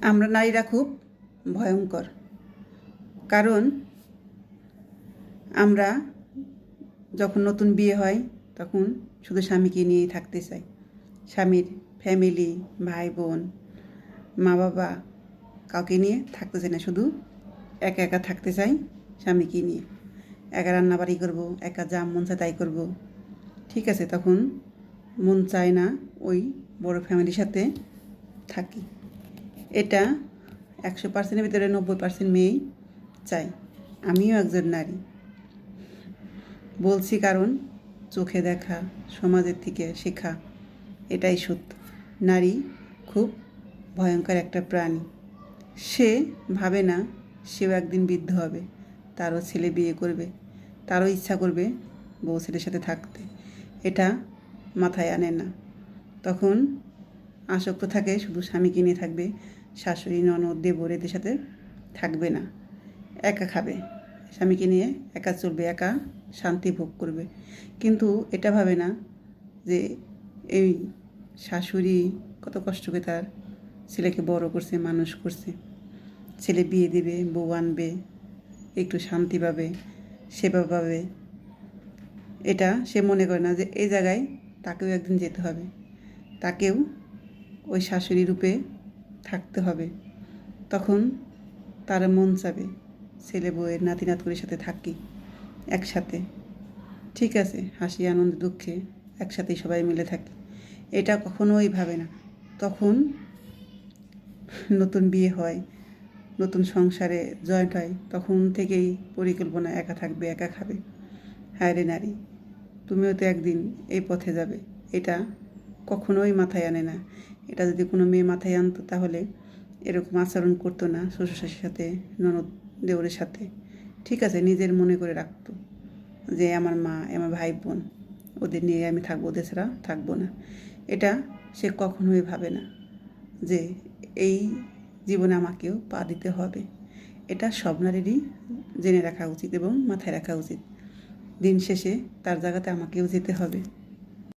আমরা নারীরা খুব ভয়ঙ্কর, কারণ আমরা যখন নতুন বিয়ে হয় তখন শুধু স্বামীকে নিয়েই থাকতে চাই। স্বামীর ফ্যামিলি, ভাই বোন, মা বাবা কাউকে নিয়ে থাকতে চাই না, শুধু একা একা থাকতে চাই স্বামীকে নিয়ে। একা রান্নাবাড়ি করবো, একা যা মন চায় তাই করবো। ঠিক আছে, তখন মন চায় না ওই বড় ফ্যামিলির সাথে থাকি। এটা 100%-এর ভিতরে 90% মেয়েই চাই। আমিও একজন নারী বলছি, কারণ চোখে দেখা, সমাজের থেকে শেখা, এটাই সত্য। নারী খুব ভয়ঙ্কর একটা প্রাণী। সে ভাবে না সেও একদিন বৃদ্ধ হবে, তারও ছেলে বিয়ে করবে, তারও ইচ্ছা করবে বউ ছেলের সাথে থাকতে। এটা মাথায় আনে না। তখন আসক্ত থাকে, শুধু স্বামীকে নিয়ে থাকবে, শাশুড়ি, ননদ, দেবর এদের সাথে থাকবে না। একা খাবে, স্বামীকে নিয়ে একা চলবে, একা শান্তি ভোগ করবে। কিন্তু এটা ভাবে না যে এই শাশুড়ি কত কষ্ট করে তার ছেলেকে বড় করছে, মানুষ করছে। ছেলে বিয়ে দেবে, বউ আনবে, একটু শান্তি পাবে, সেবা পাবে। এটা সে মনে করে না যে এই জায়গায় তাকেও একদিন যেতে হবে, তাকেও ওই শাশুড়ি রূপে থাকতে হবে। তখন তার মন চাবে ছেলে বউয়ের, নাতি নাতকুড়ির সাথে থাকি একসাথে। ঠিক আছে, হাসি আনন্দ দুঃখে একসাথেই সবাই মিলে থাকি, এটা কখনোই ভাবে না। তখন নতুন বিয়ে হয়, নতুন সংসারে জয়েন্ট হয়, তখন থেকেই পরিকল্পনা একা থাকবে, একা খাবে। হায় রে নারী, তুমিও তো একদিন এই পথে যাবে, এটা কখনোই মাথায় আনে না। এটা যদি কোনো মেয়ে মাথায় আনতো তাহলে এরকম আচরণ করতো না শ্বশুর শাশুড়ির সাথে, ননদ দেওরের সাথে। ঠিক আছে, নিজের মনে করে রাখতো যে আমার মা, আমার ভাই বোন, ওদের নিয়ে আমি থাকবো, ওদের ছাড়া থাকবো না। এটা সে কখনোই ভাবে না যে এই জীবনে আমাকেও পা দিতে হবে। এটা সব নারীরই জেনে রাখা উচিত এবং মাথায় রাখা উচিত। দিন শেষে তার জায়গাতে আমাকেও যেতে হবে।